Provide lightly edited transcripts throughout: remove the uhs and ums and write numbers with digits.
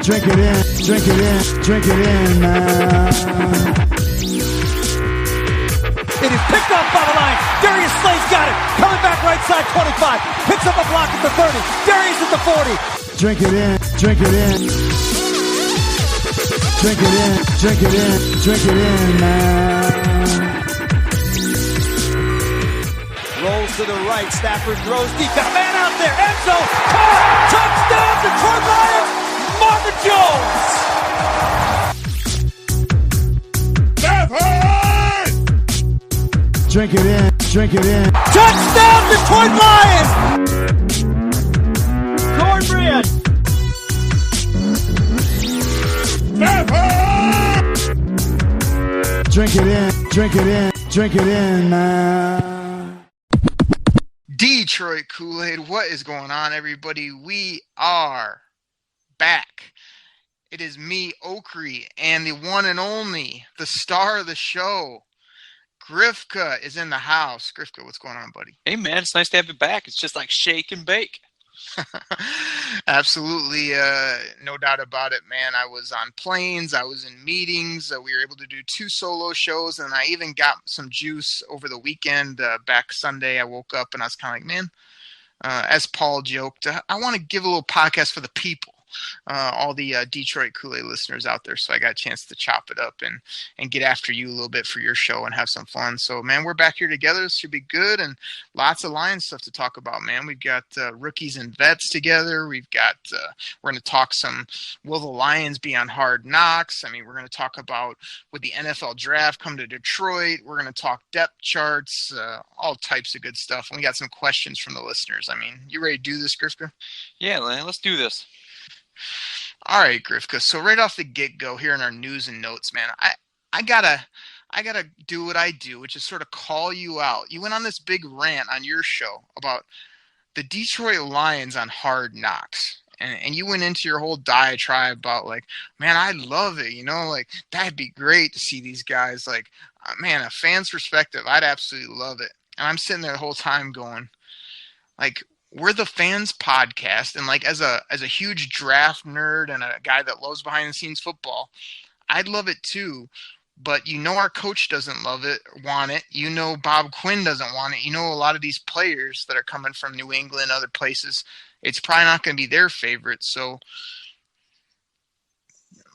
Drink it in, drink it in, drink it in, man. It is picked off by the line. Darius Slay's got it. Coming back right side, 25. Picks up a block at the 30. Darius at the 40. Drink it in, drink it in. Drink it in, drink it in, drink it in, man. Rolls to the right. Stafford throws deep. Got a man out there. End zone. Caught. Touchdown, Detroit Lions. Marvin Jones. Drink it in, drink it in. Touchdown, Detroit Lions. Cornbread. Drink it in, drink it in, drink it in, man. Detroit Koolaid, what is going on, everybody? We are back. It is me, Okri, and the one and only, the star of the show, Grifka, is in the house. Grifka, what's going on, buddy? Hey, man, it's nice to have you back. It's just like shake and bake. Absolutely, no doubt about it, man. I was on planes, I was in meetings, we were able to do 2 solo shows, and I even got some juice over the weekend. Back Sunday, I woke up and I was kind of like, man, as Paul joked, I want to give a little podcast for the people. All the Detroit Koolaid listeners out there, so I got a chance to chop it up and get after you a little bit for your show and have some fun. So, man, we're back here together. This should be good, and lots of Lions stuff to talk about, man. We've got rookies and vets together. We've got we're going to talk some, will the Lions be on Hard Knocks? I mean, we're going to talk about would the NFL draft come to Detroit? We're going to talk depth charts, all types of good stuff. And we got some questions from the listeners. I mean, you ready to do this, Grifka? Yeah, man, let's do this. All right, Grifka. So right off the get-go here in our news and notes, man, I gotta do what I do, which is sort of call you out. You went on this big rant on your show about the Detroit Lions on Hard Knocks. And you went into your whole diatribe about, like, man, I love it. You know, like, that'd be great to see these guys. Like, man, a fan's perspective, I'd absolutely love it. And I'm sitting there the whole time going, like, we're the fans podcast, and like as a huge draft nerd and a guy that loves behind the scenes football, I'd love it too. But you know our coach doesn't want it. You know Bob Quinn doesn't want it. You know a lot of these players that are coming from New England, other places, it's probably not going to be their favorite. So,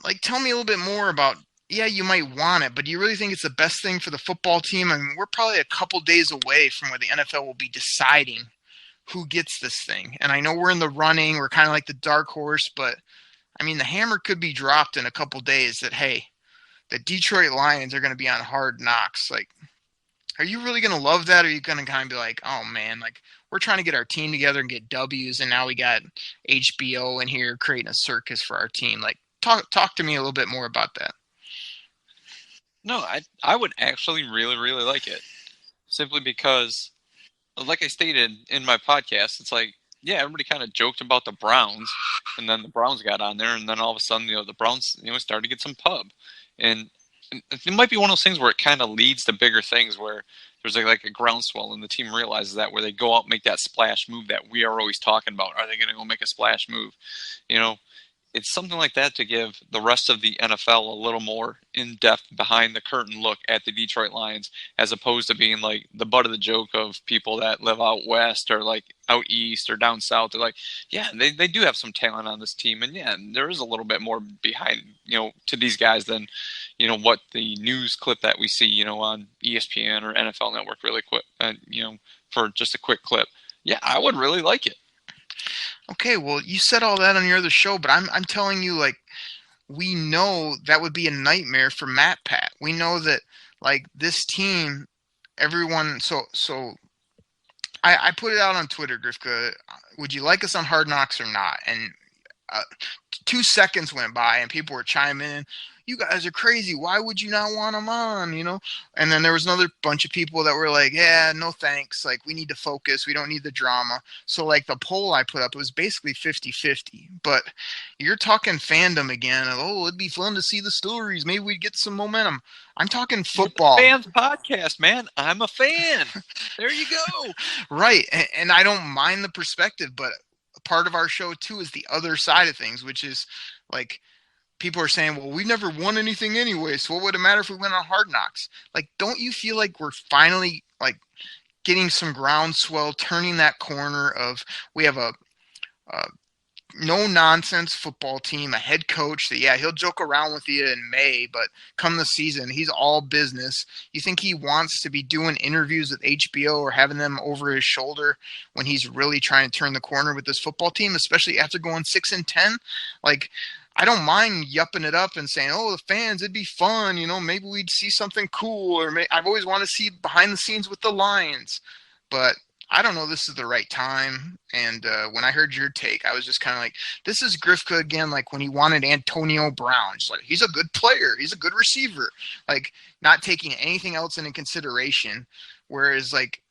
like, tell me a little bit more about. Yeah, you might want it, but do you really think it's the best thing for the football team? I mean, we're probably a couple days away from where the NFL will be deciding who gets this thing. And I know we're in the running. We're kind of like the dark horse, but I mean, the hammer could be dropped in a couple days that, hey, the Detroit Lions are going to be on Hard Knocks. Like, are you really going to love that? Or are you going to kind of be like, oh man, like we're trying to get our team together and get W's. And now we got HBO in here creating a circus for our team. Like talk to me a little bit more about that. No, I would actually really, really like it, simply because, like I stated in my podcast, it's like, yeah, everybody kind of joked about the Browns, and then the Browns got on there, and then all of a sudden, the Browns, started to get some pub. And it might be one of those things where it kind of leads to bigger things where there's like a groundswell, and the team realizes that, where they go out and make that splash move that we are always talking about. Are they going to go make a splash move? It's something like that to give the rest of the NFL a little more in-depth, behind the curtain look at the Detroit Lions, as opposed to being like the butt of the joke of people that live out west or like out east or down south. They're like, yeah, they do have some talent on this team. And yeah, there is a little bit more behind, to these guys than, what the news clip that we see, on ESPN or NFL Network really quick, for just a quick clip. Yeah, I would really like it. Okay, well, you said all that on your other show, but I'm telling you, like, we know that would be a nightmare for Matt Pat. We know that, like, this team, everyone. So I put it out on Twitter, Grifka. Would you like us on Hard Knocks or not? And 2 seconds went by, and people were chiming in. You guys are crazy. Why would you not want them on, And then there was another bunch of people that were like, yeah, no thanks. Like, we need to focus. We don't need the drama. So, like, the poll I put up, it was basically 50-50. But you're talking fandom again. Oh, it'd be fun to see the stories. Maybe we'd get some momentum. I'm talking football. Fans podcast, man. I'm a fan. There you go. Right. And I don't mind the perspective, but part of our show too is the other side of things, which is like people are saying, well, we never won anything anyway, so what would it matter if we went on Hard Knocks? Like, don't you feel like we're finally like getting some groundswell, turning that corner of we have a no-nonsense football team, a head coach that, yeah, he'll joke around with you in May, but come the season, he's all business. You think he wants to be doing interviews with HBO or having them over his shoulder when he's really trying to turn the corner with this football team, especially after going 6-10? Like, I don't mind yupping it up and saying, oh, the fans, it'd be fun. Maybe we'd see something cool. Or I've always wanted to see behind the scenes with the Lions. But I don't know this is the right time. And when I heard your take, I was just kind of like, this is Grifka again, like when he wanted Antonio Brown. Just like, he's a good player. He's a good receiver. Like, not taking anything else into consideration. Whereas, like,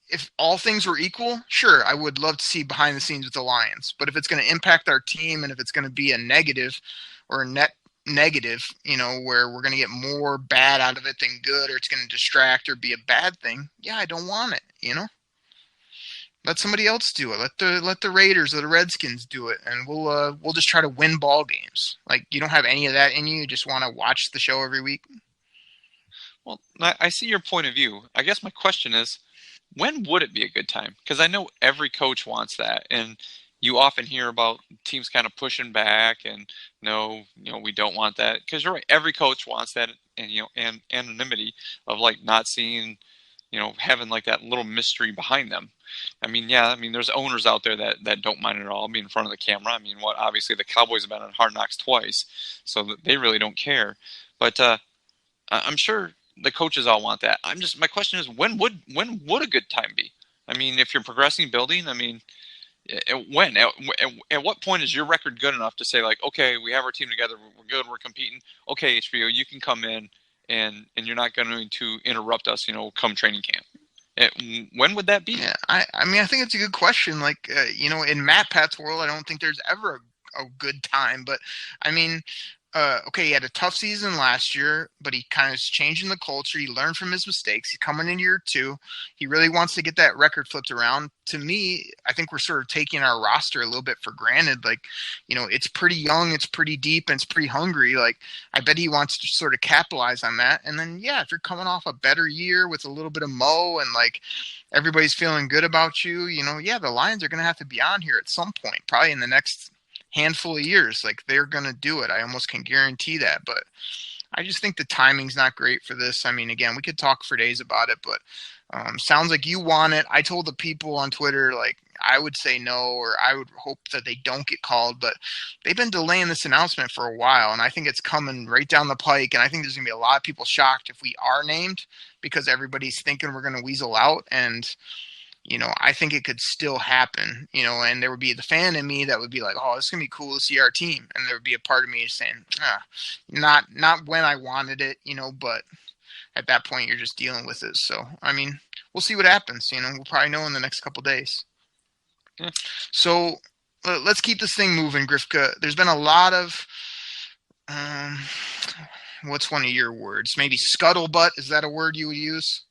if all things were equal, sure, I would love to see behind the scenes with the Lions. But if it's going to impact our team and if it's going to be a negative or a net negative, where we're going to get more bad out of it than good, or it's going to distract or be a bad thing, yeah, I don't want it, Let somebody else do it. Let the Raiders or the Redskins do it, and we'll just try to win ball games. Like, you don't have any of that in you. You just want to watch the show every week. Well, I see your point of view. I guess my question is, when would it be a good time? Because I know every coach wants that, and you often hear about teams kind of pushing back and no, we don't want that. Because you're right, every coach wants that, and anonymity of like not seeing, having like that little mystery behind them. I mean, there's owners out there that don't mind at all being in front of the camera. I mean, obviously the Cowboys have been on Hard Knocks twice, so they really don't care. But I'm sure the coaches all want that. My question is, when would a good time be? I mean, if you're progressing, building, I mean, when? At what point is your record good enough to say, like, okay, we have our team together, we're good, we're competing. Okay, HBO, you can come in and you're not going to interrupt us, come training camp. When would that be? Yeah, I mean, I think it's a good question. Like, in Matt Pat's world, I don't think there's ever a good time. But, I mean, okay, he had a tough season last year, but he kind of is changing the culture. He learned from his mistakes. He's coming in year 2. He really wants to get that record flipped around. To me, I think we're sort of taking our roster a little bit for granted. Like, it's pretty young, it's pretty deep, and it's pretty hungry. Like, I bet he wants to sort of capitalize on that. And then, yeah, if you're coming off a better year with a little bit of Mo and, like, everybody's feeling good about you, yeah, the Lions are going to have to be on here at some point, probably in the next handful of years. Like, they're going to do it. I almost can guarantee that. But I just think the timing's not great for this. I mean, again, we could talk for days about it, but sounds like you want it. I told the people on Twitter, like, I would say no, or I would hope that they don't get called, but they've been delaying this announcement for a while, and I think it's coming right down the pike, and I think there's going to be a lot of people shocked if we are named, because everybody's thinking we're going to weasel out, and I think it could still happen, and there would be the fan in me that would be like, oh, it's going to be cool to see our team. And there would be a part of me saying, not when I wanted it, but at that point you're just dealing with it. So, I mean, we'll see what happens. We'll probably know in the next couple days. Yeah. So let's keep this thing moving, Grifka. There's been a lot of, what's one of your words? Maybe scuttlebutt. Is that a word you would use?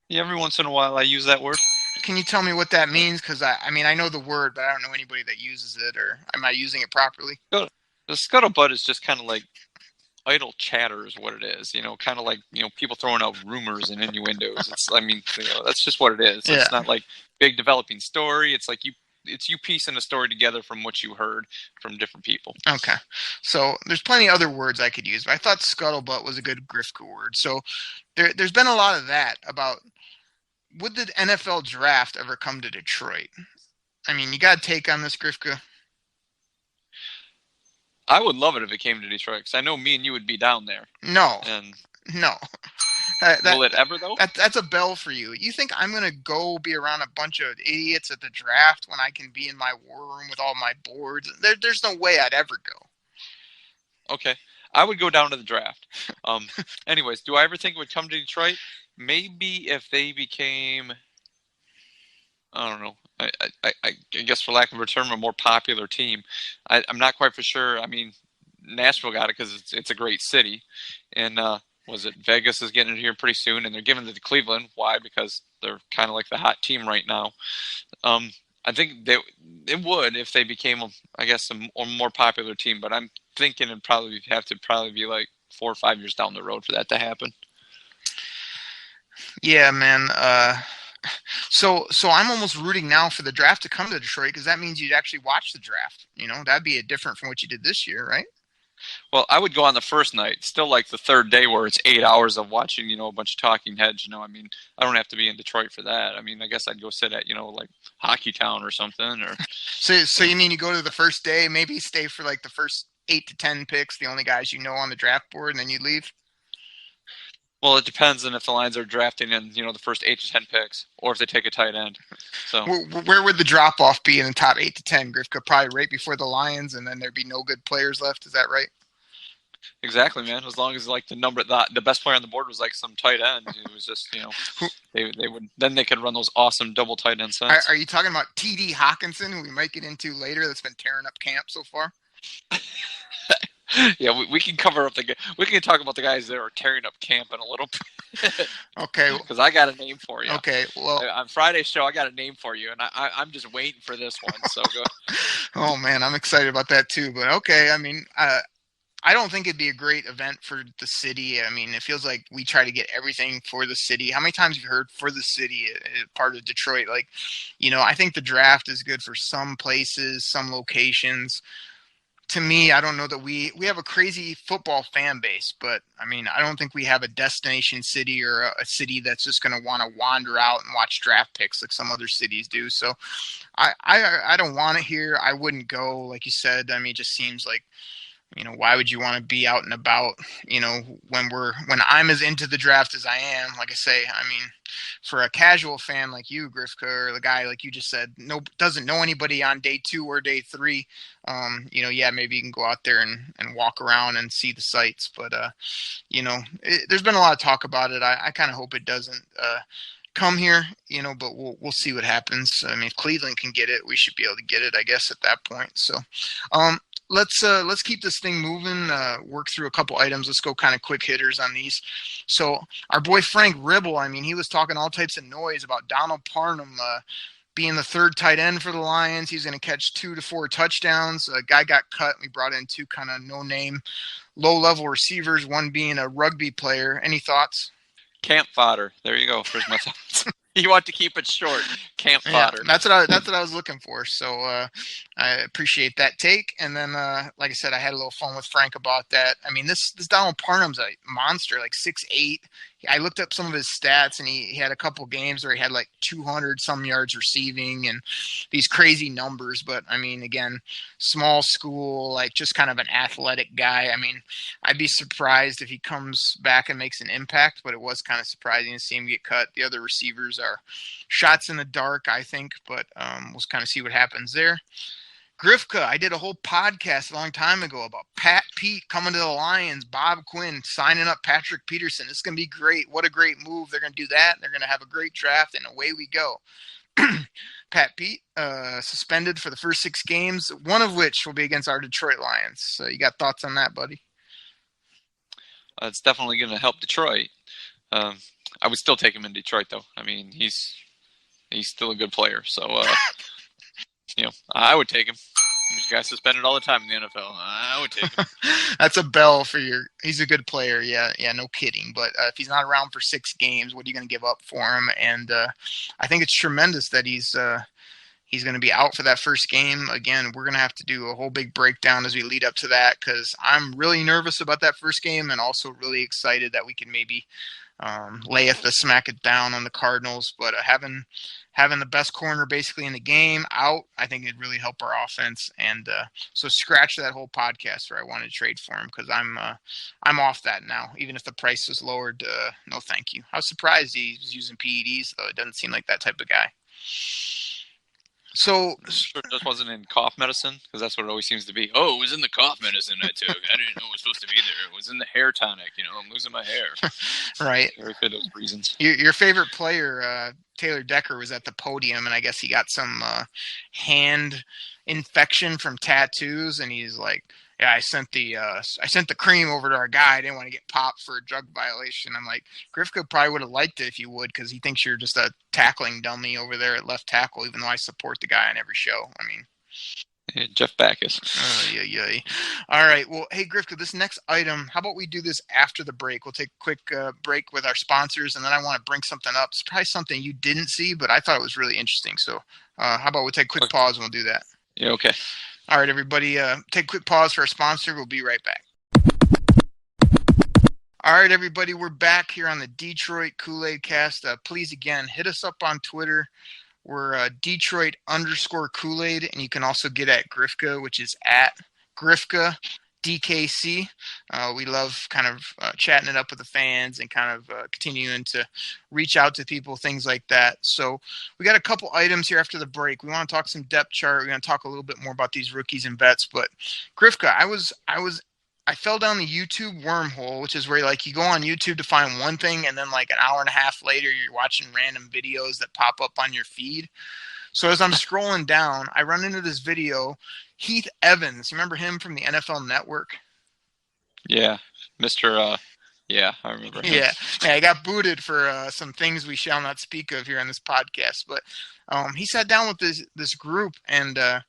Yeah, every once in a while I use that word. Can you tell me what that means? Because I mean, I know the word, but I don't know anybody that uses it, or am I using it properly? The scuttlebutt is just kind of like idle chatter is what it is. Kind of like, people throwing out rumors and innuendos. That's just what it is. Yeah. It's not like big developing story. It's like it's you piecing a story together from what you heard from different people. Okay. So there's plenty of other words I could use, but I thought scuttlebutt was a good Grifka word. So there's been a lot of that about, would the NFL draft ever come to Detroit? I mean, you got a take on this, Grifka? I would love it if it came to Detroit, because I know me and you would be down there. No. Will it ever, though? That's a bell for you. You think I'm going to go be around a bunch of idiots at the draft when I can be in my war room with all my boards? There's no way I'd ever go. Okay. I would go down to the draft. Anyways, do I ever think it would come to Detroit? Maybe if they became, I don't know, I guess for lack of a term, a more popular team. I'm not quite for sure. I mean, Nashville got it because it's a great city. And was it Vegas is getting it here pretty soon, and they're giving it to Cleveland. Why? Because they're kind of like the hot team right now. I think it would if they became, I guess, a more popular team. But I'm thinking it'd probably have to be like 4 or 5 years down the road for that to happen. Yeah, man. So I'm almost rooting now for the draft to come to Detroit because that means you'd actually watch the draft. That'd be different from what you did this year, right? Well, I would go on the first night, still like the third day where it's 8 hours of watching, a bunch of talking heads. I mean, I don't have to be in Detroit for that. I mean, I guess I'd go sit at, like Hockey Town or something. Or So you mean you go to the first day, maybe stay for like the first 8 to 10 picks, the only guys on the draft board, and then you leave? Well, it depends on if the Lions are drafting in, the first 8 to 10 picks, or if they take a tight end. So where would the drop off be in the top 8 to 10, Grifka? Probably right before the Lions, and then there'd be no good players left. Is that right? Exactly, man. As long as like the best player on the board was like some tight end, it was just they could run those awesome double tight end sets. Are you talking about T.D. Hawkinson, who we might get into later? That's been tearing up camp so far. Yeah, we can cover up we can talk about the guys that are tearing up camp in a little bit. Okay. Because I got a name for you. Okay, well, on Friday's show, I got a name for you, and I'm just waiting for this one. So go. Oh man, I'm excited about that too. But okay, I mean, I don't think it'd be a great event for the city. I mean, it feels like we try to get everything for the city. How many times have you heard for the city, part of Detroit? Like, I think the draft is good for some places, some locations. To me, I don't know that we have a crazy football fan base, but I mean, I don't think we have a destination city or a city that's just going to want to wander out and watch draft picks like some other cities do. So I don't want it here. I wouldn't go, like you said. I mean, it just seems like, why would you want to be out and about, when I'm as into the draft as I am? Like I say, I mean, for a casual fan like you, Grifka, or the guy like you just said, doesn't know anybody on day 2 or day 3, yeah, maybe you can go out there and walk around and see the sights. But, there's been a lot of talk about it. I kind of hope it doesn't come here, but we'll see what happens. I mean, if Cleveland can get it, we should be able to get it, I guess, at that point. So, let's keep this thing moving, work through a couple items. Let's go kind of quick hitters on these. So our boy Frank Ribble, I mean, he was talking all types of noise about Donald Parham being the third tight end for the Lions. He's going to catch 2 to 4 touchdowns. A guy got cut. We brought in 2 kind of no-name, low-level receivers, one being a rugby player. Any thoughts? Camp fodder. There you go. There's my thoughts. You want to keep it short. Camp fodder. Yeah, that's what I was looking for. So I appreciate that take. And then, like I said, I had a little fun with Frank about that. I mean, this Donald Parham's a monster, like 6'8". I looked up some of his stats, and he had a couple games where he had like 200 some yards receiving and these crazy numbers. But I mean, again, small school, like just kind of an athletic guy. I mean, I'd be surprised if he comes back and makes an impact, but it was kind of surprising to see him get cut. The other receivers are shots in the dark, I think, but we'll kind of see what happens there. Grifka, I did a whole podcast a long time ago about Pat Pete coming to the Lions, Bob Quinn signing up Patrick Peterson. It's going to be great. What a great move. They're going to do that. They're going to have a great draft, and away we go. Pat Pete suspended for the first 6 games, one of which will be against our Detroit Lions. So you got thoughts on that, buddy? It's definitely going to help Detroit. I would still take him in Detroit, though. I mean, he's still a good player. So, I would take him. This guy's suspended all the time in the NFL. I would take him. That's a bell for he's a good player. Yeah, no kidding. But if he's not around for 6 games, what are you going to give up for him? And I think it's tremendous that he's going to be out for that first game. Again, we're going to have to do a whole big breakdown as we lead up to that, because I'm really nervous about that first game and also really excited that we can maybe smack it down on the Cardinals. But having the best corner basically in the game out, I think it'd really help our offense. And so scratch that whole podcast where I wanted to trade for him, because I'm off that now. Even if the price was lowered, no thank you. I was surprised he was using PEDs, though. It doesn't seem like that type of guy. So sure it just wasn't in cough medicine, because that's what it always seems to be. Oh, it was in the cough medicine I took. I didn't know it was supposed to be there. It was in the hair tonic. I'm losing my hair. Right. Very for those reasons. Your favorite player, Taylor Decker, was at the podium, and I guess he got some hand infection from tattoos, and he's like, yeah, I sent the cream over to our guy. I didn't want to get popped for a drug violation. I'm like, Grifka probably would have liked it if you would, because he thinks you're just a tackling dummy over there at left tackle, even though I support the guy on every show. I mean, Jeff Backus. Yeah. All right. Well, hey, Grifka, this next item, how about we do this after the break? We'll take a quick break with our sponsors, and then I want to bring something up. It's probably something you didn't see, but I thought it was really interesting. So how about we take a quick pause and we'll do that? Yeah, okay. All right, everybody, take a quick pause for our sponsor. We'll be right back. All right, everybody, we're back here on the Detroit Koolaid Cast. Please, again, hit us up on Twitter. We're Detroit_Koolaid, and you can also get at Grifka, which is at Grifka DKC. We love kind of chatting it up with the fans and kind of continuing to reach out to people, things like that. So we got a couple items here after the break. We want to talk some depth chart. We're going to talk a little bit more about these rookies and vets. But Grifka, I fell down the YouTube wormhole, which is where like you go on YouTube to find one thing, and then like an hour and a half later, you're watching random videos that pop up on your feed. So as I'm scrolling down, I run into this video, Heath Evans. You remember him from the NFL Network? Yeah, Mr. Yeah, I remember him. Yeah, I got booted for some things we shall not speak of here on this podcast. But he sat down with this group, and it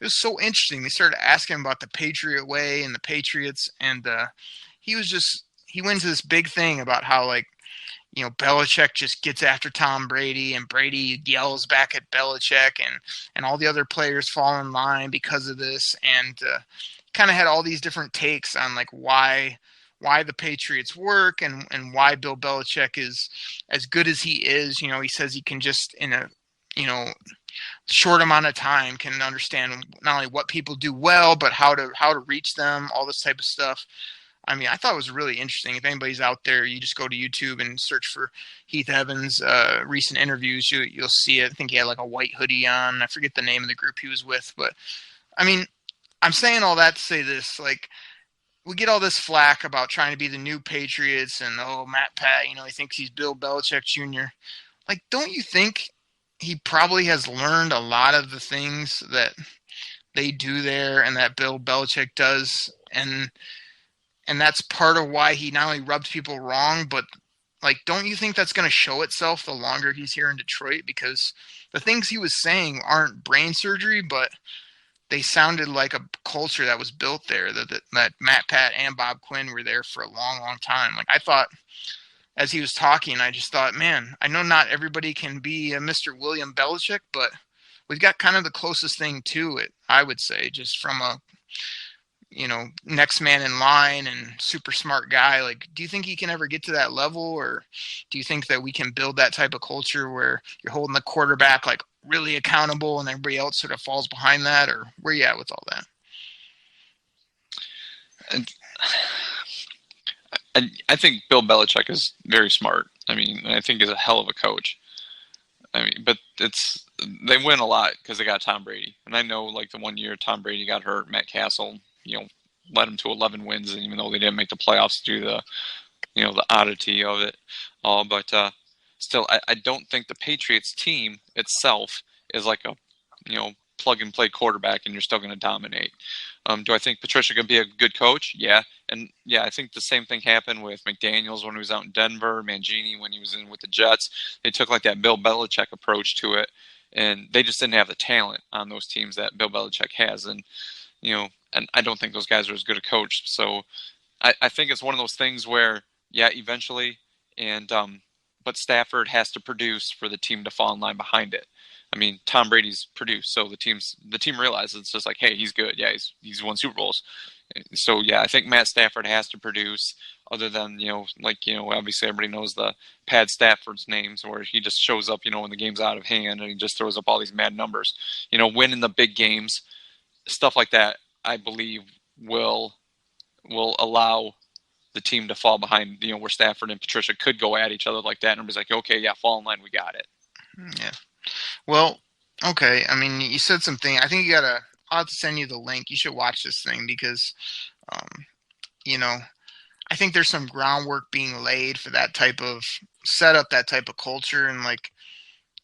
was so interesting. They started asking him about the Patriot way and the Patriots, and he went into this big thing about how, like, you know, Belichick just gets after Tom Brady, and Brady yells back at Belichick, and all the other players fall in line because of this, and kind of had all these different takes on like why the Patriots work and why Bill Belichick is as good as he is. You know, he says he can just in a short amount of time can understand not only what people do well, but how to reach them, all this type of stuff. I mean, I thought it was really interesting. If anybody's out there, you just go to YouTube and search for Heath Evans' recent interviews. You'll see it. I think he had like a white hoodie on. I forget the name of the group he was with. But, I mean, I'm saying all that to say this. Like, we get all this flack about trying to be the new Patriots and, Matt Pat, he thinks he's Bill Belichick Jr. Like, don't you think he probably has learned a lot of the things that they do there and that Bill Belichick does, and that's part of why he not only rubbed people wrong, but like, don't you think that's going to show itself the longer he's here in Detroit? Because the things he was saying aren't brain surgery, but they sounded like a culture that was built there, that Matt Pat and Bob Quinn were there for a long, long time. Like, I thought, as he was talking, I just thought, man, I know not everybody can be a Mr. William Belichick, but we've got kind of the closest thing to it, I would say, just from a, next man in line and super smart guy. Like, do you think he can ever get to that level? Or do you think that we can build that type of culture where you're holding the quarterback like really accountable and everybody else sort of falls behind that? Or where you at with all that? I think Bill Belichick is very smart. I mean, I think he's a hell of a coach. I mean, but they win a lot because they got Tom Brady. And I know, like, the one year Tom Brady got hurt, Matt Castle, led them to 11 wins, and even though they didn't make the playoffs due to the oddity of it all. But still, I don't think the Patriots team itself is like a, plug and play quarterback and you're still going to dominate. Do I think Patricia can be a good coach? Yeah. And yeah, I think the same thing happened with McDaniels when he was out in Denver, Mangini when he was in with the Jets. They took like that Bill Belichick approach to it, and they just didn't have the talent on those teams that Bill Belichick has. And, and I don't think those guys are as good a coach. So I think it's one of those things where, yeah, eventually, and but Stafford has to produce for the team to fall in line behind it. I mean, Tom Brady's produced, so the team realizes it's just like, hey, he's good. Yeah, he's won Super Bowls. So yeah, I think Matt Stafford has to produce. Other than obviously everybody knows the Pad Stafford's names, where he just shows up, when the game's out of hand, and he just throws up all these mad numbers. Winning the big games, stuff like that, I believe will allow the team to fall behind. Where Stafford and Patricia could go at each other like that, and everybody's like, okay, yeah, fall in line, we got it. Yeah. Well, okay. I mean, you said something. I think I'll have to send you the link. You should watch this thing because, I think there's some groundwork being laid for that type of setup, that type of culture. And like,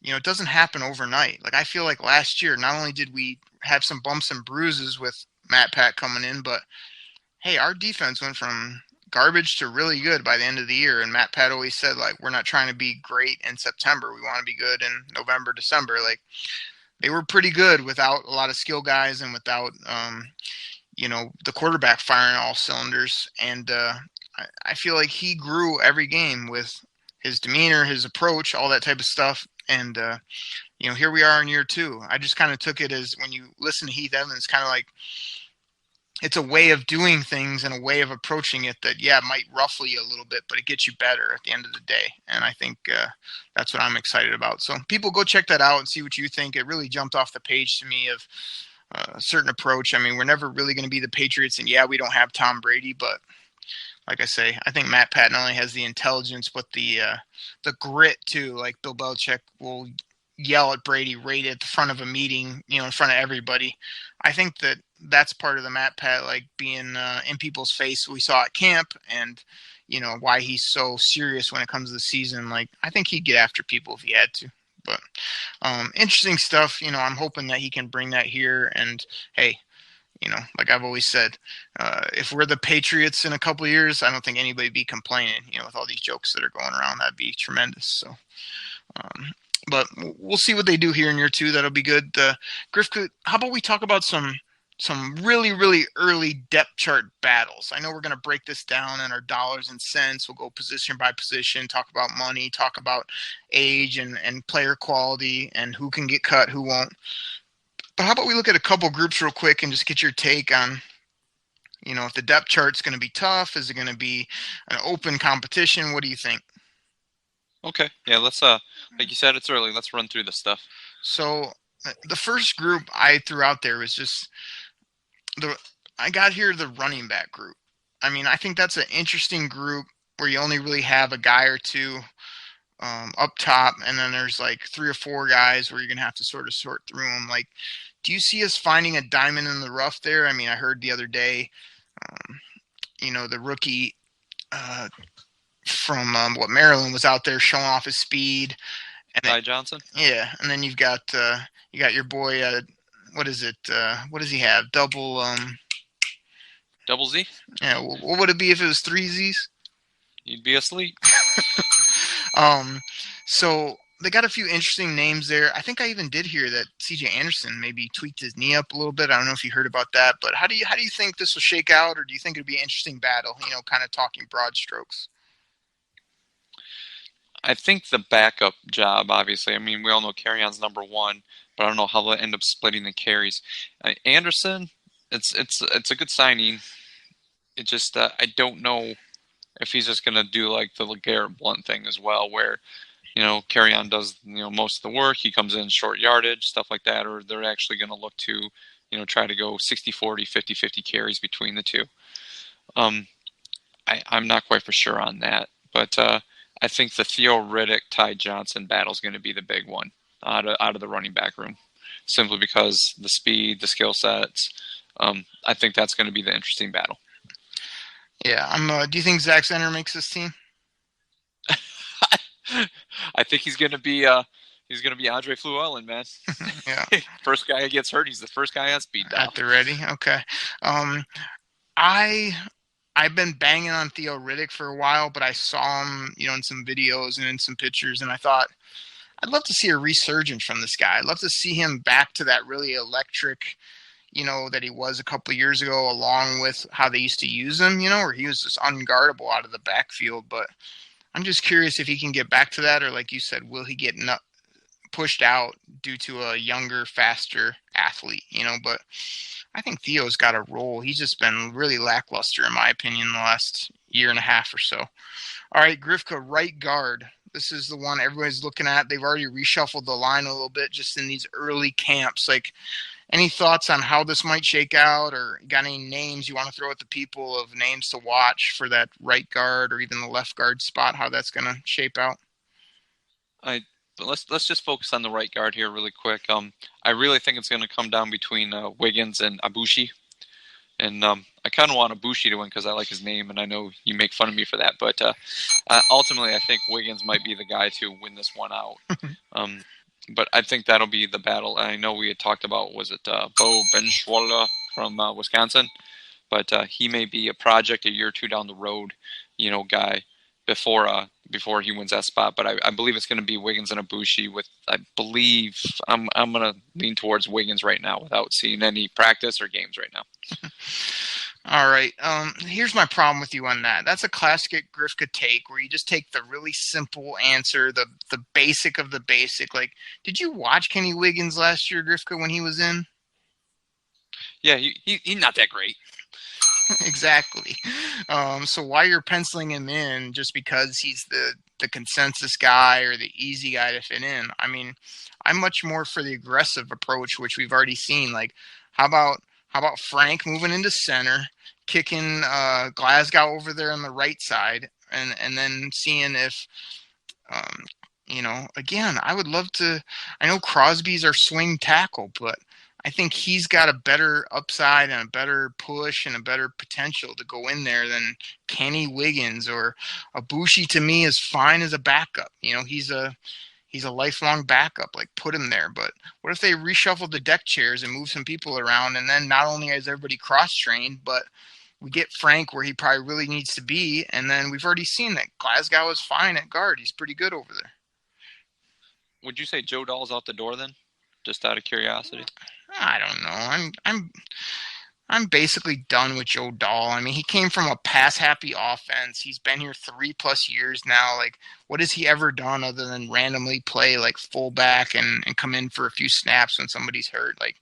it doesn't happen overnight. Like, I feel like last year, not only did we have some bumps and bruises with Matt Pat coming in, but hey, our defense went from garbage to really good by the end of the year. And Matt Pat always said, like, we're not trying to be great in September. We want to be good in November, December. Like, they were pretty good without a lot of skill guys and without, the quarterback firing all cylinders. And I feel like he grew every game with his demeanor, his approach, all that type of stuff. And, here we are in year 2. I just kind of took it as, when you listen to Heath Evans, kind of like, it's a way of doing things and a way of approaching it that, might ruffle you a little bit, but it gets you better at the end of the day. And I think that's what I'm excited about. So people go check that out and see what you think. It really jumped off the page to me of a certain approach. I mean, we're never really going to be the Patriots, and we don't have Tom Brady, but like I say, I think Matt Pat not only has the intelligence, but the grit too. Like Bill Belichick will yell at Brady right at the front of a meeting, in front of everybody. I think that's part of the Matt Pat, like being in people's face. We saw at camp, and why he's so serious when it comes to the season. Like, I think he'd get after people if he had to. But interesting stuff. I'm hoping that he can bring that here. And hey, like I've always said, if we're the Patriots in a couple of years, I don't think anybody would be complaining. With all these jokes that are going around, that'd be tremendous. So. But we'll see what they do here in year 2. That'll be good. Griff, how about we talk about some really, really early depth chart battles? I know we're going to break this down in our dollars and cents. We'll go position by position, talk about money, talk about age and player quality and who can get cut, who won't. But how about we look at a couple groups real quick and just get your take on, if the depth chart's going to be tough? Is it going to be an open competition? What do you think? Okay. Yeah, let's, like you said, it's early. Let's run through the stuff. So the first group I threw out there was just I got here the running back group. I mean, I think that's an interesting group where you only really have a guy or two up top, and then there's like 3 or 4 guys where you're going to have to sort through them. Like, do you see us finding a diamond in the rough there? I mean, I heard the other day, the rookie from Maryland was out there showing off his speed. And Ty Johnson? Yeah, and then you got your boy, what is it? What does he have? Double Z? Yeah, what would it be if it was 3 Zs? You'd be asleep. So they got a few interesting names there. I think I even did hear that C.J. Anderson maybe tweaked his knee up a little bit. I don't know if you heard about that, but how do you think this will shake out, or do you think it'll be an interesting battle? Kind of talking broad strokes. I think the backup job, obviously. I mean, we all know Carrion's number 1, but I don't know how they'll end up splitting the carries. Anderson, it's a good signing. It just I don't know if he's just going to do like the LeGarrette Blount thing as well, where Carrion does most of the work. He comes in short yardage, stuff like that, or they're actually going to look to try to go 60-40, 50-50 carries between the two. I'm not quite for sure on that, but I think the Theo Riddick, Ty Johnson battle is going to be the big one out of the running back room, simply because the speed, the skill sets. I think that's going to be the interesting battle. Yeah, do you think Zach Zenner makes this team? I think he's going to be Andre Fluellen, man. Yeah. First guy who gets hurt, he's the first guy on speed dial. At the ready, okay. I've been banging on Theo Riddick for a while, but I saw him, in some videos and in some pictures, and I thought, I'd love to see a resurgence from this guy. I'd love to see him back to that really electric, that he was a couple of years ago, along with how they used to use him, where he was just unguardable out of the backfield. But I'm just curious if he can get back to that, or like you said, will he get pushed out due to a younger, faster athlete, but I think Theo's got a role. He's just been really lackluster, in my opinion, the last year and a half or so. All right, Grifka, right guard. This is the one everybody's looking at. They've already reshuffled the line a little bit just in these early camps. Like, any thoughts on how this might shake out, or you got any names you want to throw at the people of names to watch for that right guard or even the left guard spot, how that's going to shape out? Let's just focus on the right guard here really quick. I really think it's going to come down between Wiggins and Abushi. And I kind of want Abushi to win because I like his name, and I know you make fun of me for that. But ultimately, I think Wiggins might be the guy to win this one out. But I think that'll be the battle. I know we had talked about, was it Bo Benschweiler from Wisconsin? But he may be a project a year or two down the road, guy before he wins that spot. But I believe it's going to be Wiggins and Ibushi. I believe I'm going to lean towards Wiggins right now without seeing any practice or games right now. All right. Here's my problem with you on that. That's a classic Grifka take where you just take the really simple answer, the basic of the basic. Like, did you watch Kenny Wiggins last year, Grifka, when he was in? Yeah, he's not that great. Exactly. So why you're penciling him in just because he's the consensus guy or the easy guy to fit in? I mean, I'm much more for the aggressive approach, which we've already seen. Like, how about Frank moving into center, kicking Glasgow over there on the right side, and then seeing if, again, I would love to. I know Crosby's our swing tackle, but I think he's got a better upside and a better push and a better potential to go in there than Kenny Wiggins or Ibushi. To me, is fine as a backup. He's a lifelong backup. Like, put him there. But what if they reshuffle the deck chairs and move some people around, and then not only is everybody cross-trained, but we get Frank where he probably really needs to be, and then we've already seen that Glasgow is fine at guard. He's pretty good over there. Would you say Joe Dahl's out the door then? Just out of curiosity. I don't know. I'm basically done with Joe Dahl. I mean, he came from a pass-happy offense. He's been here 3+ years now. Like, what has he ever done other than randomly play like fullback and come in for a few snaps when somebody's hurt? Like,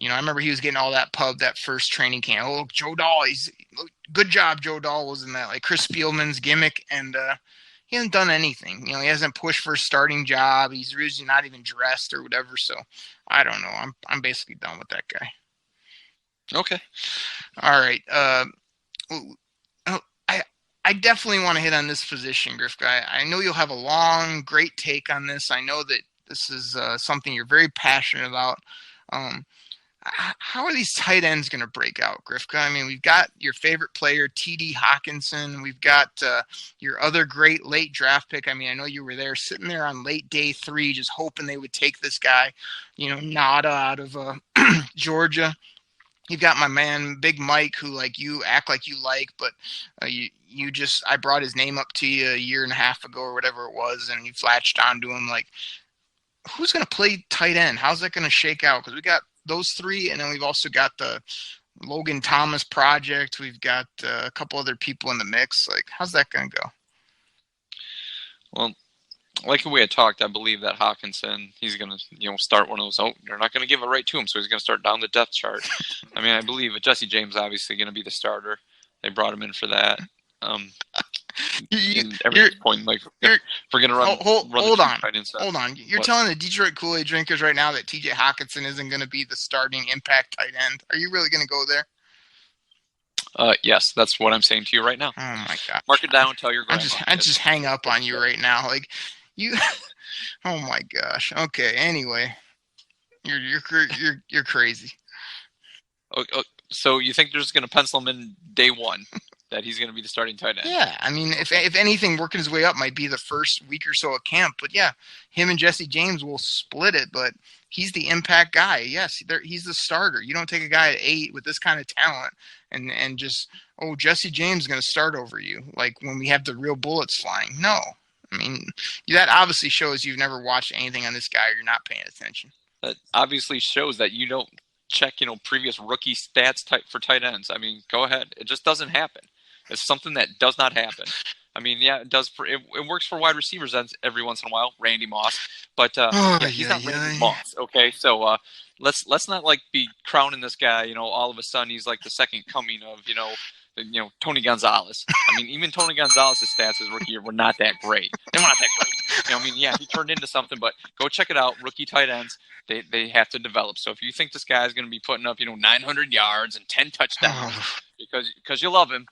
I remember he was getting all that pub that first training camp. Oh, Joe Dahl, good job. Joe Dahl was in that like Chris Spielman's gimmick, and he hasn't done anything. He hasn't pushed for a starting job. He's usually not even dressed or whatever. So I don't know. I'm basically done with that guy. Okay. All right. I definitely want to hit on this position, Griff guy. I know you'll have a long, great take on this. I know that this is something you're very passionate about. How are these tight ends going to break out, Grifka? I mean, we've got your favorite player, T.D. Hawkinson. We've got your other great late draft pick. I mean, I know you were there sitting there on late day 3 just hoping they would take this guy, Nada out of Georgia. You've got my man, Big Mike, who you act like you like, but I brought his name up to you a year and a half ago or whatever it was, and you flashed onto him. Like, who's going to play tight end? How's that going to shake out? Because we got those 3, and then we've also got the Logan Thomas project. We've got a couple other people in the mix. Like, how's that going to go? Well, like we had talked, I believe that Hawkinson, he's going to, start one of those. Oh, you're not going to give it right to him, so he's going to start down the depth chart. I mean, I believe Jesse James obviously going to be the starter. They brought him in for that. Every point, like, if we're going to run. Hold on. You're telling the Detroit Koolaid drinkers right now that T.J. Hawkinson isn't going to be the starting impact tight end. Are you really going to go there? Yes, that's what I'm saying to you right now. Oh my God! Mark it down. Tell your grandma. I just hang up on you right now. Like, you. Oh my gosh. Okay. Anyway, you're crazy. So you think they're just going to pencil him in day 1 that he's going to be the starting tight end? Yeah. I mean, if anything, working his way up might be the first week or so of camp. But yeah, him and Jesse James will split it. But he's the impact guy. Yes, he's the starter. You don't take a guy at 8 with this kind of talent and just, Jesse James is going to start over you. Like when we have the real bullets flying. No. I mean, that obviously shows you've never watched anything on this guy or you're not paying attention. That obviously shows that you don't check, previous rookie stats for tight ends. I mean, go ahead. It just doesn't happen. It's something that does not happen. I mean, yeah, it does. It works for wide receivers every once in a while, Randy Moss. But he's not Randy Moss. Okay, so let's not be crowning this guy. All of a sudden he's like the second coming of Tony Gonzalez. I mean, even Tony Gonzalez's stats as rookie year were not that great. They were not that great. I mean, yeah, he turned into something, but go check it out. Rookie tight ends, they have to develop. So if you think this guy's going to be putting up 900 yards and 10 touchdowns because you love him,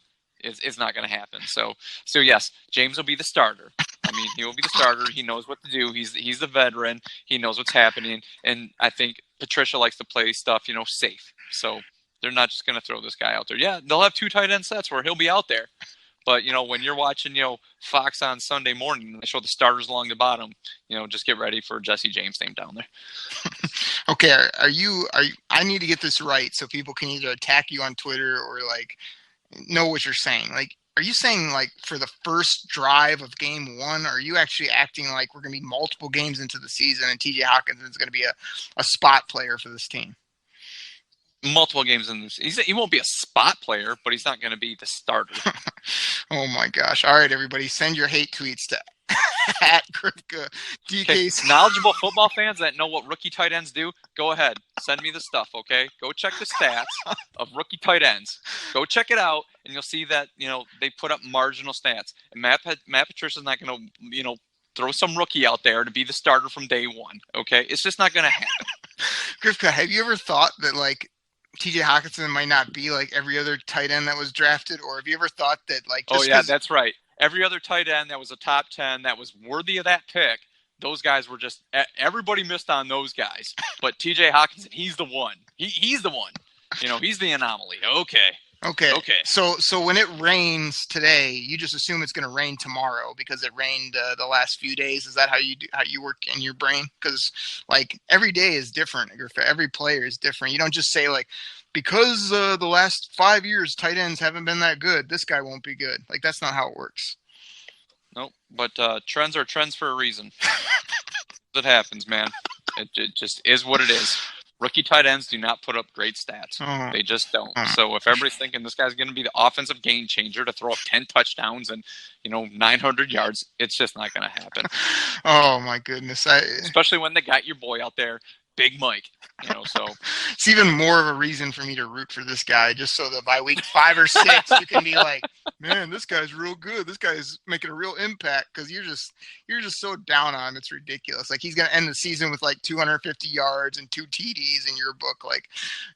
it's not going to happen. So yes, James will be the starter. I mean, he will be the starter. He knows what to do. He's the veteran. He knows what's happening. And I think Patricia likes to play stuff, safe. So they're not just going to throw this guy out there. Yeah, they'll have 2 tight end sets where he'll be out there. But, when you're watching, Fox on Sunday morning, they show the starters along the bottom, just get ready for Jesse James' name down there. Okay, are you? I need to get this right so people can either attack you on Twitter or like know what you're saying. Like, are you saying like for the first drive of game one, are you actually acting like we're going to be multiple games into the season and TJ Hawkins is going to be a spot player for this team? Multiple games in this. He won't be a spot player, but he's not going to be the starter. Oh my gosh. All right, everybody, send your hate tweets to at Grifka. DK. Knowledgeable football fans that know what rookie tight ends do, go ahead. Send me the stuff, okay? Go check the stats of rookie tight ends. Go check it out, and you'll see that, they put up marginal stats. And Matt Patricia's not going to, throw some rookie out there to be the starter from day one, okay? It's just not going to happen. Grifka, have you ever thought that, like, TJ Hawkinson might not be like every other tight end that was drafted, or have you ever thought that like? Oh yeah, that's right. Every other tight end that was a top 10 that was worthy of that pick, those guys were just everybody missed on those guys. But TJ Hawkinson, he's the one. He's the one. He's the anomaly. Okay. So when it rains today, you just assume it's going to rain tomorrow because it rained the last few days. Is that how you work in your brain? Because like every day is different. Every player is different. You don't just say like because the last 5 years tight ends haven't been that good, this guy won't be good. Like that's not how it works. Nope. But trends are trends for a reason. It happens, man. It just is what it is. Rookie tight ends do not put up great stats. They just don't. So if everybody's thinking this guy's going to be the offensive game changer to throw up 10 touchdowns and, 900 yards, it's just not going to happen. Oh, my goodness. Especially when they got your boy out there, Big Mike. So it's even more of a reason for me to root for this guy, just so that by week 5 or 6 you can be like, man, this guy's real good. This guy's making a real impact because you're just so down on him. It's ridiculous. Like he's gonna end the season with like 250 yards and 2 TDs in your book. Like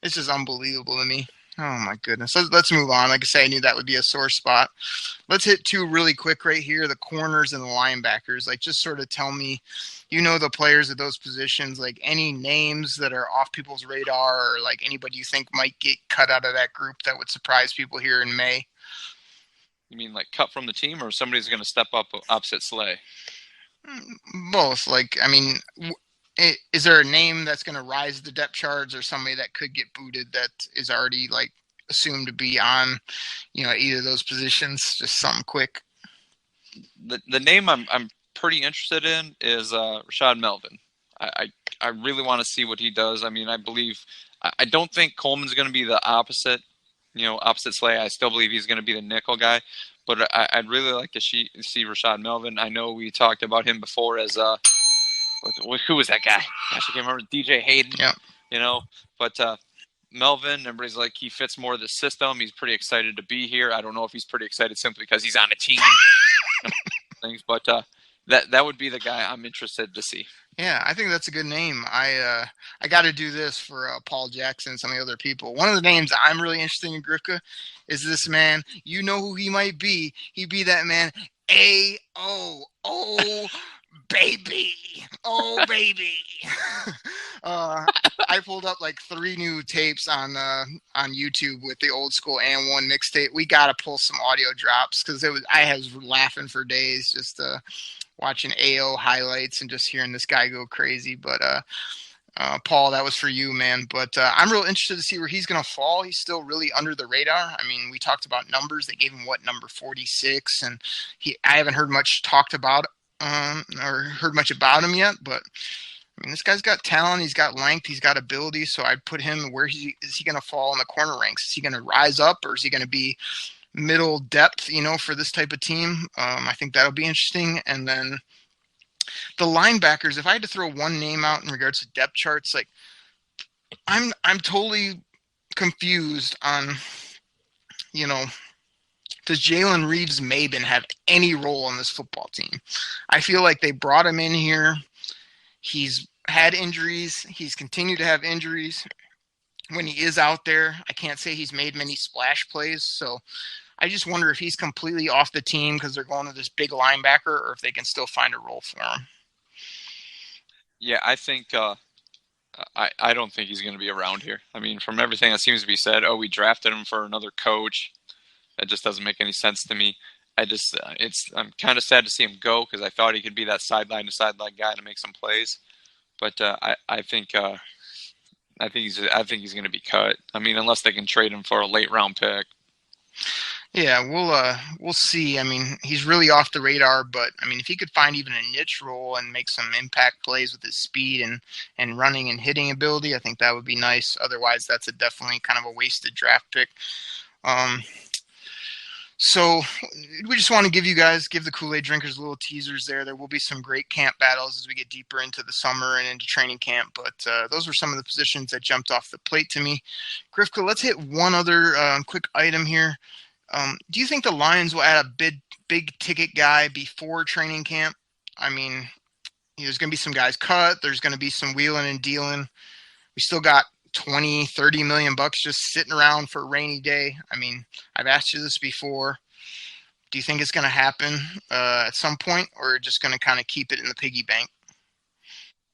it's just unbelievable to me. Oh my goodness. Let's move on. Like I say, I knew that would be a sore spot. Let's hit 2 really quick right here. The corners and the linebackers. Like just sort of tell me, the players at those positions, like any names that are off people's radar or like anybody you think might get cut out of that group that would surprise people here in May. You mean like cut from the team or somebody's going to step up opposite Slay? Both. Like, I mean, is there a name that's going to rise the depth charts or somebody that could get booted that is already like assumed to be on, either of those positions? Just something quick. The name I'm pretty interested in is Rashad Melvin. I really want to see what he does. I mean, I don't think Coleman's going to be the opposite Slay. I still believe he's going to be the nickel guy, but I'd really like to see Rashad Melvin. I know we talked about him before as who was that guy? Gosh, I can't remember. DJ Hayden. Yeah. But Melvin, everybody's like he fits more of the system. He's pretty excited to be here. I don't know if he's pretty excited simply because he's on a team. Things, but that would be the guy I'm interested to see. Yeah, I think that's a good name. I got to do this for Paul Jackson and some of the other people. One of the names I'm really interested in Grifka is this man. You know who he might be. He'd be that man. Oh, baby. Oh, baby. I pulled up like 3 new tapes on YouTube with the old school and one mixtape. We got to pull some audio drops because I was laughing for days just watching AO highlights and just hearing this guy go crazy. But Paul, that was for you, man. But I'm real interested to see where he's going to fall. He's still really under the radar. I mean, we talked about numbers. They gave him number 46, and I haven't heard much talked about or heard much about him yet. But I mean, this guy's got talent. He's got length. He's got ability. So I'd put him where is he going to fall in the corner ranks? Is he going to rise up, or is he going to be middle depth, for this type of team? I think that'll be interesting. And then the linebackers, if I had to throw one name out in regards to depth charts, like I'm totally confused on, does Jalen Reeves-Maben have any role on this football team? I feel like they brought him in here. He's had injuries. He's continued to have injuries. When he is out there, I can't say he's made many splash plays. So I just wonder if he's completely off the team because they're going to this big linebacker, or if they can still find a role for him. Yeah, I think I don't think he's going to be around here. I mean, from everything that seems to be said, we drafted him for another coach. That just doesn't make any sense to me. I'm kind of sad to see him go because I thought he could be that sideline to sideline guy to make some plays, but I think he's going to be cut. I mean, unless they can trade him for a late round pick. Yeah, we'll see. I mean, he's really off the radar, but I mean, if he could find even a niche role and make some impact plays with his speed and running and hitting ability, I think that would be nice. Otherwise, that's definitely kind of a wasted draft pick. So we just want to give the Kool-Aid drinkers little teasers there. There will be some great camp battles as we get deeper into the summer and into training camp, but those were some of the positions that jumped off the plate to me. Grifka, let's hit one other quick item here. Do you think the Lions will add a big ticket guy before training camp? I mean, there's going to be some guys cut. There's going to be some wheeling and dealing. We still got 20, 30 million bucks just sitting around for a rainy day. I mean, I've asked you this before. Do you think it's going to happen at some point, or just going to kind of keep it in the piggy bank?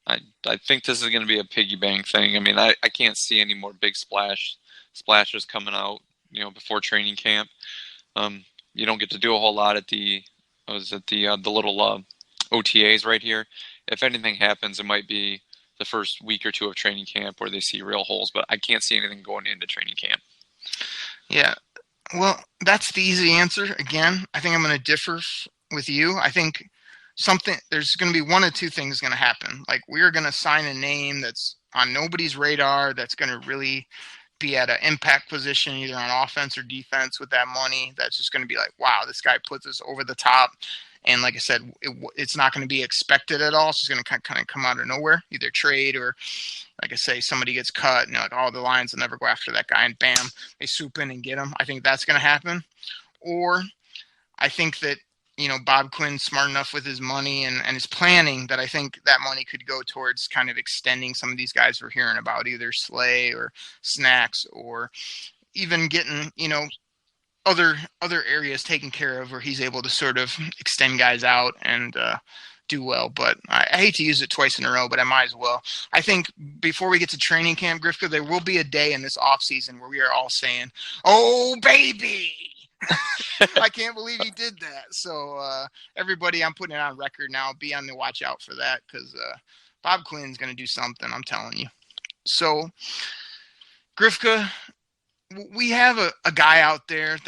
I think this is going to be a piggy bank thing. I mean, I can't see any more big splashes coming out, before training camp. You don't get to do a whole lot at the little OTAs right here. If anything happens, it might be the first week or two of training camp where they see real holes, but I can't see anything going into training camp. Yeah, well, that's the easy answer. Again, I think I'm going to differ with you. I think there's going to be one of two things going to happen. Like, we're going to sign a name that's on nobody's radar, that's going to really be at an impact position, either on offense or defense with that money. That's just going to be like, wow, this guy puts us over the top. And like I said, it's not going to be expected at all. It's just going to kind of come out of nowhere, either trade or, like I say, somebody gets cut and like, the Lions will never go after that guy, and bam, they swoop in and get him. I think that's going to happen. Or I think that, Bob Quinn's smart enough with his money and his planning that I think that money could go towards kind of extending some of these guys we're hearing about, either Slay or Snacks, or even getting, other areas taken care of where he's able to sort of extend guys out and do well. But I hate to use it twice in a row, but I might as well. I think before we get to training camp, Grifka, there will be a day in this offseason where we are all saying, "Oh, baby!" I can't believe he did that. So everybody, I'm putting it on record now. Be on the watch out for that, because Bob Quinn's going to do something, I'm telling you. So, Grifka, we have a guy out there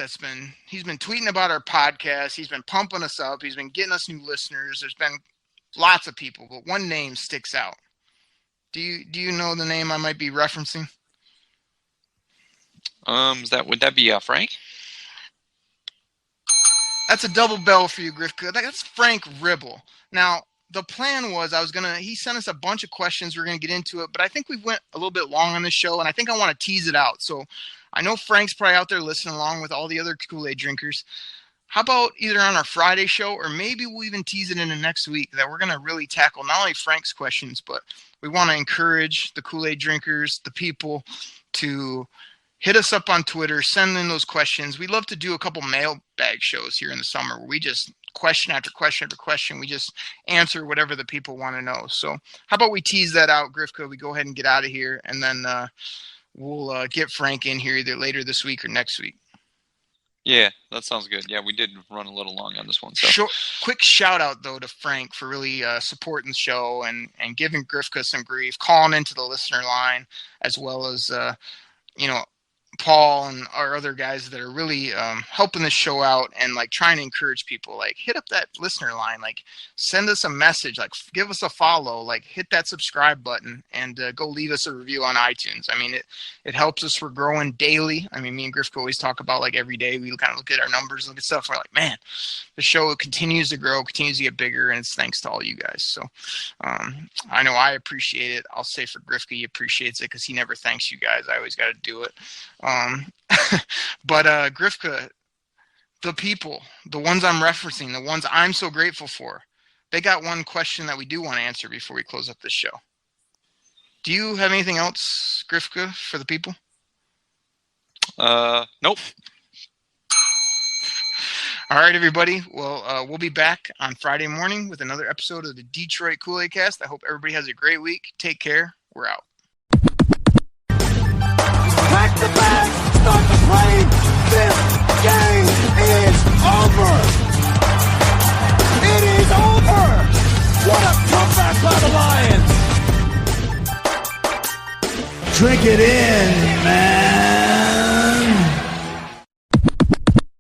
he's been tweeting about our podcast. He's been pumping us up. He's been getting us new listeners. There's been lots of people, but one name sticks out. Do you know the name I might be referencing? Would that be Frank? That's a double bell for you, Grifka. That's Frank Ribble. Now, the plan was he sent us a bunch of questions. We're going to get into it, but I think we went a little bit long on this show, and I think I want to tease it out. So I know Frank's probably out there listening along with all the other Kool-Aid drinkers. How about either on our Friday show, or maybe we'll even tease it into next week, that we're going to really tackle not only Frank's questions, but we want to encourage the Kool-Aid drinkers, the people, to hit us up on Twitter, send in those questions. We'd love to do a couple mailbag shows here in the summer where we just question after question after question. We just answer whatever the people want to know. So how about we tease that out, Grifka? We go ahead and get out of here, and then we'll get Frank in here either later this week or next week. Yeah, that sounds good. Yeah, we did run a little long on this one. So quick shout out, though, to Frank for really supporting the show and giving Grifka some grief, calling into the listener line, as well as, Paul and our other guys that are really helping the show out and like trying to encourage people. Like, hit up that listener line, like send us a message, like give us a follow, like hit that subscribe button, and go leave us a review on iTunes. I mean, it helps us. We're growing daily. I mean, me and Grifka always talk about, like, every day we kind of look at our numbers, look at stuff. We're like, man, the show continues to grow, continues to get bigger, and it's thanks to all you guys. So I know I appreciate it. I'll say for Grifka, he appreciates it because he never thanks you guys. I always got to do it. But Grifka, the people, the ones I'm referencing, the ones I'm so grateful for, they got one question that we do want to answer before we close up this show. Do you have anything else, Grifka, for the people? Nope. All right, everybody. Well, we'll be back on Friday morning with another episode of the Detroit Koolaid Cast. I hope everybody has a great week. Take care. We're out. Pack the bag, start the plane. This game is over. Drink it in, man.